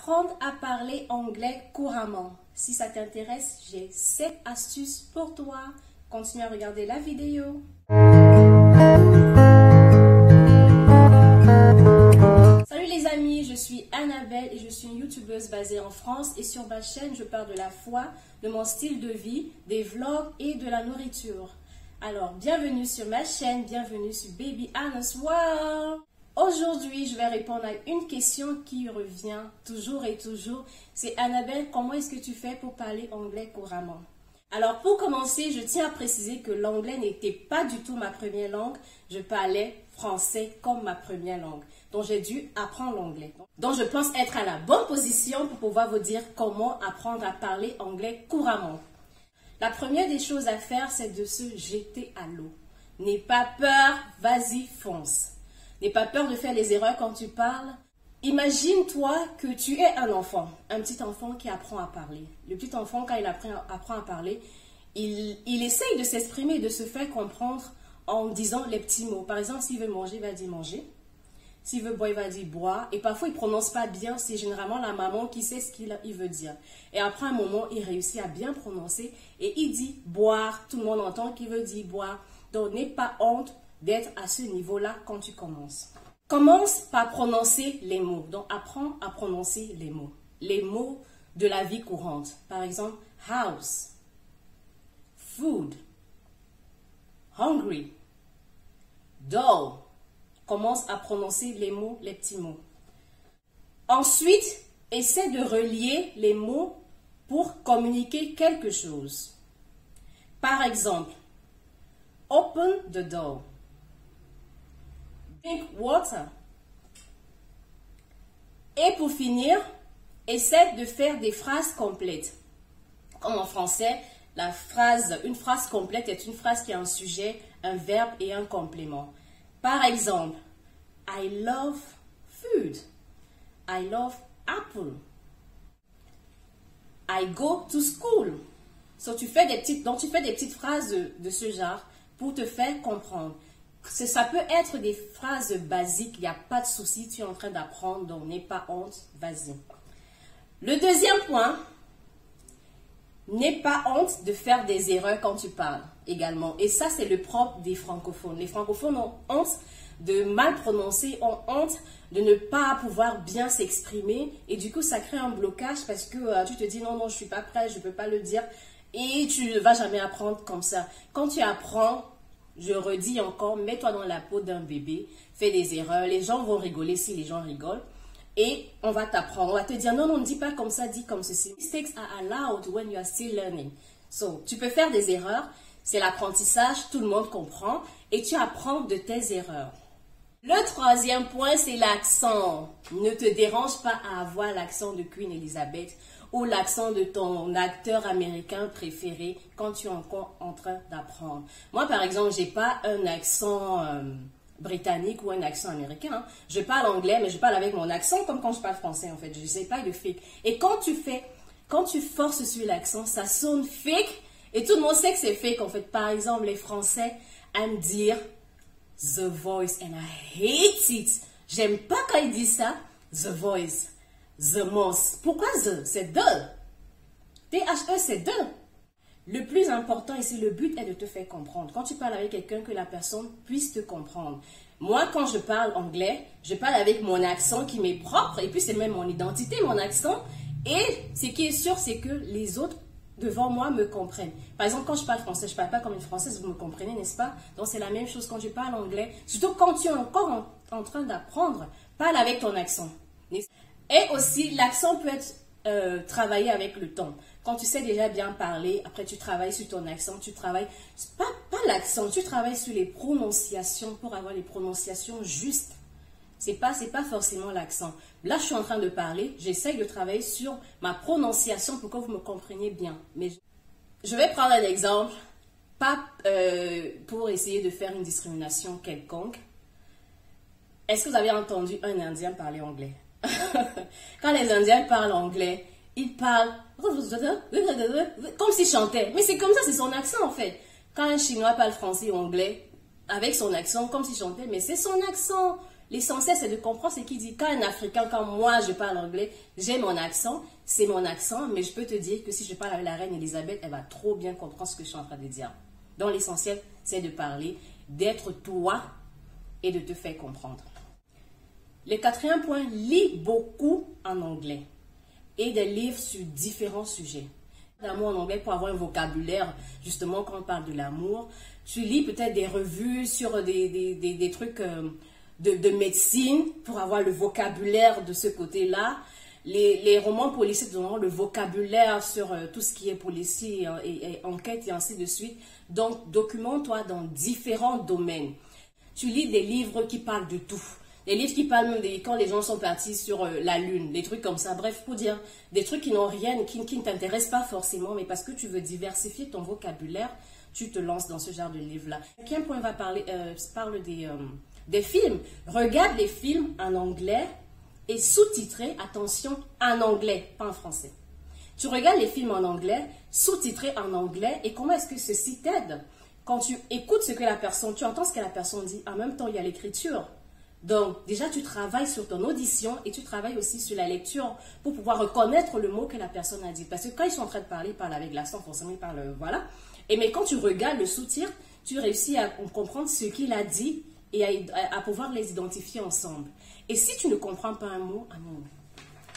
apprendre à parler anglais couramment. Si ça t'intéresse, j'ai 7 astuces pour toi. Continue à regarder la vidéo. Salut les amis, je suis Annabelle et je suis une youtubeuse basée en France et sur ma chaîne, je parle de la foi, de mon style de vie, des vlogs et de la nourriture. Alors, bienvenue sur ma chaîne, bienvenue sur Baby Anna's World. Aujourd'hui, je vais répondre à une question qui revient toujours et toujours. C'est Annabelle, comment est-ce que tu fais pour parler anglais couramment? Alors, pour commencer, je tiens à préciser que l'anglais n'était pas du tout ma première langue. Je parlais français comme ma première langue. Donc, j'ai dû apprendre l'anglais. Donc, je pense être à la bonne position pour pouvoir vous dire comment apprendre à parler anglais couramment. La première des choses à faire, c'est de se jeter à l'eau. N'aie pas peur, vas-y, fonce. N'aie pas peur de faire les erreurs quand tu parles. Imagine-toi que tu es un enfant, un petit enfant qui apprend à parler. Le petit enfant, quand il apprend à parler, il essaye de s'exprimer, de se faire comprendre en disant les petits mots. Par exemple, s'il veut manger, il va dire manger. S'il veut boire, il va dire boire. Et parfois, il ne prononce pas bien. C'est généralement la maman qui sait ce qu'il veut dire. Et après un moment, il réussit à bien prononcer. Et il dit boire. Tout le monde entend qu'il veut dire boire. Donc, n'aie pas honte d'être à ce niveau-là quand tu commences. Commence par prononcer les mots. Donc, apprends à prononcer les mots. Les mots de la vie courante. Par exemple, house, food, hungry, doll. Commence à prononcer les mots, les petits mots. Ensuite, essaie de relier les mots pour communiquer quelque chose. Par exemple, open the door. Drink water. Et pour finir, essaie de faire des phrases complètes. Comme en français, une phrase complète est une phrase qui a un sujet, un verbe et un complément. Par exemple, I love food. I love apple. I go to school. So, tu fais des petites phrases de ce genre pour te faire comprendre. Ça peut être des phrases basiques, il n'y a pas de souci, tu es en train d'apprendre, donc n'aie pas honte, vas-y. Le deuxième point, n'aie pas honte de faire des erreurs quand tu parles également. Et ça, c'est le propre des francophones. Les francophones ont honte de mal prononcer, ont honte de ne pas pouvoir bien s'exprimer. Et du coup, ça crée un blocage parce que tu te dis non, je ne suis pas prête, je ne peux pas le dire. Et tu ne vas jamais apprendre comme ça. Quand tu apprends, je redis encore, mets-toi dans la peau d'un bébé, fais des erreurs. Les gens vont rigoler si les gens rigolent. Et on va t'apprendre, on va te dire, non, ne dis pas comme ça, dis comme ceci. Mistakes are allowed when you are still learning. So, tu peux faire des erreurs, c'est l'apprentissage, tout le monde comprend, et tu apprends de tes erreurs. Le troisième point, c'est l'accent. Ne te dérange pas à avoir l'accent de Queen Elizabeth ou l'accent de ton acteur américain préféré quand tu es encore en train d'apprendre. Moi, par exemple, j'ai pas un accent britannique ou un accent américain. Hein. Je parle anglais, mais je parle avec mon accent comme quand je parle français, en fait. Je sais pas de fake. Et quand tu forces sur l'accent, ça sonne fake et tout le monde sait que c'est fake, en fait. Par exemple, les Français aiment dire The Voice and I hate it. J'aime pas quand ils disent ça. The Voice, The Most. Pourquoi The? C'est The. T-H-E, c'est The. Le plus important ici, le but est de te faire comprendre. Quand tu parles avec quelqu'un, que la personne puisse te comprendre. Moi, quand je parle anglais, je parle avec mon accent qui m'est propre. Et puis, c'est même mon identité, mon accent. Et ce qui est sûr, c'est que les autres devant moi me comprennent. Par exemple, quand je parle français, je ne parle pas comme une Française, vous me comprenez, n'est-ce pas? Donc, c'est la même chose quand je parle anglais. Surtout quand tu es encore en train d'apprendre, parle avec ton accent. Et aussi, l'accent peut être travaillé avec le temps. Quand tu sais déjà bien parler, après tu travailles sur ton accent, tu travailles, pas l'accent, tu travailles sur les prononciations pour avoir les prononciations justes. C'est pas forcément l'accent. Là, je suis en train de parler, j'essaye de travailler sur ma prononciation pour que vous me compreniez bien. Mais je vais prendre un exemple, pas pour essayer de faire une discrimination quelconque. Est-ce que vous avez entendu un Indien parler anglais? Quand les Indiens parlent anglais, ils parlent comme s'ils chantaient. Mais c'est comme ça, c'est son accent en fait. Quand un Chinois parle français ou anglais, avec son accent, comme s'il chantait, mais c'est son accent. L'essentiel, c'est de comprendre ce qu'il dit. Quand un Africain, quand moi, je parle anglais, j'ai mon accent, c'est mon accent, mais je peux te dire que si je parle avec la reine Elisabeth, elle va trop bien comprendre ce que je suis en train de dire. Donc, l'essentiel, c'est de parler, d'être toi et de te faire comprendre. Le quatrième point, lis beaucoup en anglais et des livres sur différents sujets. D'amour en anglais pour avoir un vocabulaire, justement, quand on parle de l'amour. Tu lis peut-être des revues sur des trucs de médecine pour avoir le vocabulaire de ce côté-là. Les romans policiers donnent le vocabulaire sur tout ce qui est policier et enquête et ainsi de suite. Donc, documente-toi dans différents domaines. Tu lis des livres qui parlent de tout. Des livres qui parlent même de quand les gens sont partis sur la Lune, des trucs comme ça. Bref, pour dire des trucs qui n'ont rien, qui ne t'intéressent pas forcément, mais parce que tu veux diversifier ton vocabulaire, tu te lances dans ce genre de livre-là. Quatrième point va parle des films. Regarde les films en anglais et sous-titrés, attention, en anglais, pas en français. Tu regardes les films en anglais, sous-titrés en anglais, et comment est-ce que ceci t'aide? Quand tu écoutes ce que la personne, tu entends ce que la personne dit, en même temps, il y a l'écriture. Donc, déjà, tu travailles sur ton audition et tu travailles aussi sur la lecture pour pouvoir reconnaître le mot que la personne a dit. Parce que quand ils sont en train de parler, ils parlent avec l'accent, forcément, ils parlent, voilà. Mais quand tu regardes le sous-titre, tu réussis à comprendre ce qu'il a dit et à pouvoir les identifier ensemble. Et si tu ne comprends pas un mot,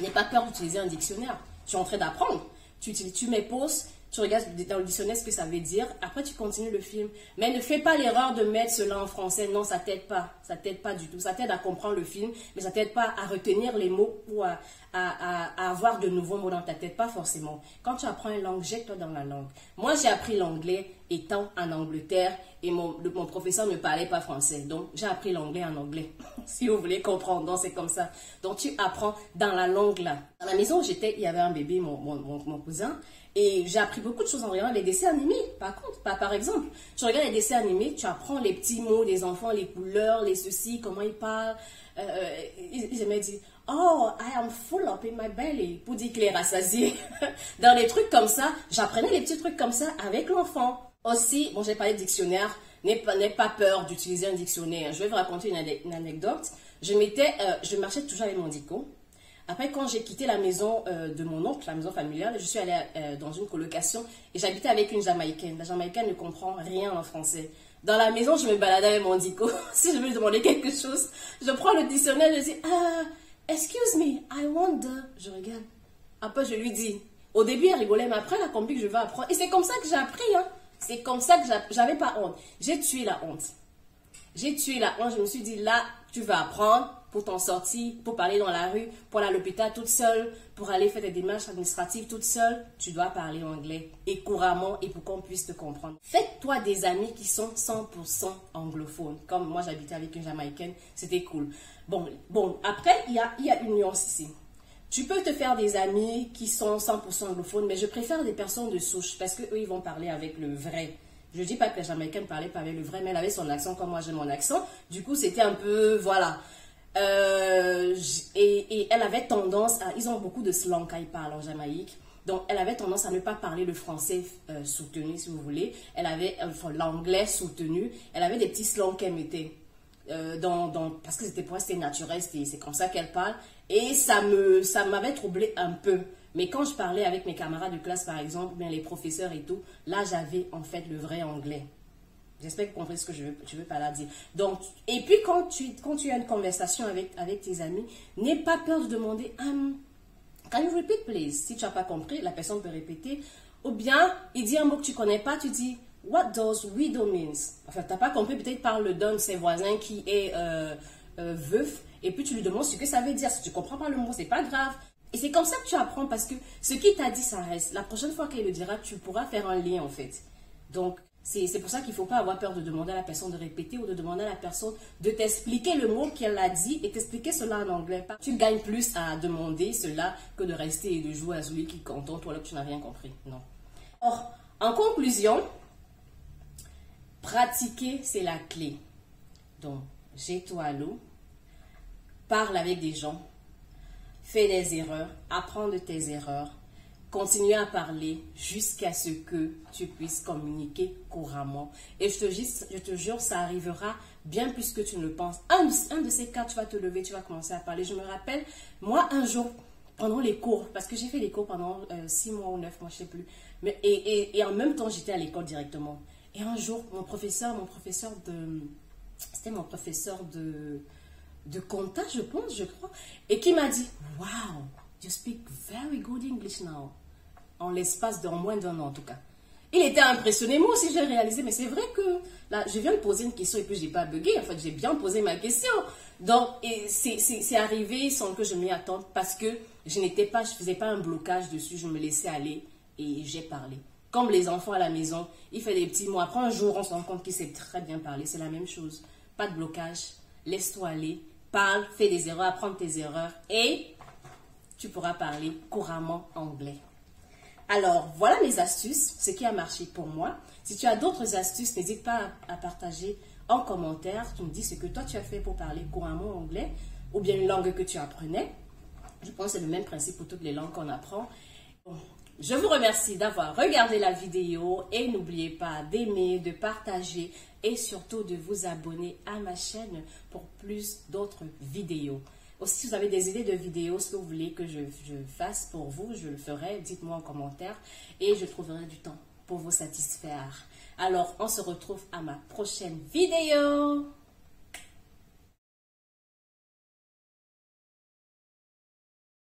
n'aie pas peur d'utiliser un dictionnaire. Tu es en train d'apprendre. Tu mets pause. Tu regardes dans le dictionnaire ce que ça veut dire. Après, tu continues le film. Mais ne fais pas l'erreur de mettre cela en français. Non, ça t'aide pas. Ça t'aide pas du tout. Ça t'aide à comprendre le film, mais ça t'aide pas à retenir les mots ou à avoir de nouveaux mots dans ta tête. Pas forcément. Quand tu apprends une langue, jette-toi dans la langue. Moi, j'ai appris l'anglais étant en Angleterre et mon professeur ne parlait pas français. Donc, j'ai appris l'anglais en anglais. Si vous voulez comprendre. Donc, c'est comme ça. Donc, tu apprends dans la langue là. Dans la maison où j'étais, il y avait un bébé, mon cousin. Et j'ai appris beaucoup de choses en regardant les dessins animés. Par exemple, tu regardes les dessins animés, tu apprends les petits mots des enfants, les couleurs, les ceci, comment ils parlent. Ils aimaient dire, oh, I am full up in my belly, pour dire qu'il est rassasié. Dans les trucs comme ça, j'apprenais les petits trucs comme ça avec l'enfant. Aussi, bon, j'ai parlé de dictionnaire, n'aie pas peur d'utiliser un dictionnaire. Je vais vous raconter une anecdote. Je marchais toujours avec mon dico. Après, quand j'ai quitté la maison de mon oncle, la maison familiale, je suis allée dans une colocation et j'habitais avec une Jamaïcaine. La Jamaïcaine ne comprend rien en français. Dans la maison, je me baladais avec mon dico. Si je veux lui demander quelque chose, je prends le dictionnaire, je dis « Excuse me, I wonder ». Je regarde. Après, je lui dis. Au début, elle rigolait, mais après, elle a compris que je veux apprendre. Et c'est comme ça que j'ai appris. Hein. C'est comme ça que j'avais pas honte. J'ai tué la honte. J'ai tué la honte. Je me suis dit, là, tu vas apprendre pour t'en sortir, pour parler dans la rue, pour aller à l'hôpital toute seule, pour aller faire des démarches administratives toute seule. Tu dois parler anglais et couramment et pour qu'on puisse te comprendre. Faites-toi des amis qui sont 100% anglophones. Comme moi, j'habitais avec une Jamaïcaine, c'était cool. Bon, après, il y a une nuance ici. Tu peux te faire des amis qui sont 100% anglophones, mais je préfère des personnes de souche parce qu'eux, ils vont parler avec le vrai. Je ne dis pas que la Jamaïcaine ne parlait pas avec le vrai, mais elle avait son accent comme moi j'ai mon accent. Du coup, c'était un peu, voilà. Et elle avait tendance à... Ils ont beaucoup de slang quand ils parlent en Jamaïque. Donc, elle avait tendance à ne pas parler le français soutenu, si vous voulez. Elle avait l'anglais soutenu. Elle avait des petits slangs qu'elle mettait. Parce que pour elle, c'était naturel. C'est comme ça qu'elle parle. Et ça m'avait troublé un peu. Mais quand je parlais avec mes camarades de classe, par exemple, bien les professeurs et tout, là, j'avais en fait le vrai anglais. J'espère que vous comprenez ce que je veux par là dire. Donc, et puis, quand tu as une conversation avec tes amis, n'aie pas peur de demander can you repeat, please? Si tu n'as pas compris, la personne peut répéter. Ou bien, il dit un mot que tu ne connais pas, tu dis what does widow means? Enfin, tu n'as pas compris, peut-être parle d'un de ses voisins qui est veuf, et puis tu lui demandes ce que ça veut dire. Si tu ne comprends pas le mot, c'est pas grave. Et c'est comme ça que tu apprends parce que ce qu'il t'a dit, ça reste. La prochaine fois qu'elle le dira, tu pourras faire un lien en fait. Donc, c'est pour ça qu'il ne faut pas avoir peur de demander à la personne de répéter ou de demander à la personne de t'expliquer le mot qu'elle a dit et t'expliquer cela en anglais. Tu gagnes plus à demander cela que de rester et de jouer à celui qui entend toi là que tu n'as rien compris. Non. Or, en conclusion, pratiquer, c'est la clé. Donc, jette-toi à l'eau, parle avec des gens, fais des erreurs, apprends de tes erreurs, continue à parler jusqu'à ce que tu puisses communiquer couramment. Et je te jure, ça arrivera bien plus que tu ne le penses. Un de ces cas, tu vas te lever, tu vas commencer à parler. Je me rappelle, moi, un jour, pendant les cours, parce que j'ai fait les cours pendant 6 mois ou 9 mois, je ne sais plus. Mais, et en même temps, j'étais à l'école directement. Et un jour, c'était mon professeur de compta, je pense, je crois, et qui m'a dit, wow, you speak very good English now. En l'espace d'en moins d'un an, en tout cas. Il était impressionné, moi aussi j'ai réalisé, mais c'est vrai que là, je viens de poser une question et puis je n'ai pas bugué, en fait, j'ai bien posé ma question. Donc, c'est arrivé sans que je m'y attende parce que je faisais pas un blocage dessus, je me laissais aller et j'ai parlé. Comme les enfants à la maison, il fait des petits mots. Après un jour, on se rend compte qu'il sait très bien parler, c'est la même chose. Pas de blocage, laisse-toi aller, parle, fais des erreurs, apprends tes erreurs et tu pourras parler couramment anglais. Alors, voilà mes astuces, ce qui a marché pour moi. Si tu as d'autres astuces, n'hésite pas à partager en commentaire. Tu me dis ce que toi tu as fait pour parler couramment anglais ou bien une langue que tu apprenais. Je pense que c'est le même principe pour toutes les langues qu'on apprend. Bon, je vous remercie d'avoir regardé la vidéo et n'oubliez pas d'aimer, de partager et surtout de vous abonner à ma chaîne pour plus d'autres vidéos. Aussi, si vous avez des idées de vidéos, ce que vous voulez que je fasse pour vous, je le ferai. Dites-moi en commentaire et je trouverai du temps pour vous satisfaire. Alors, on se retrouve à ma prochaine vidéo.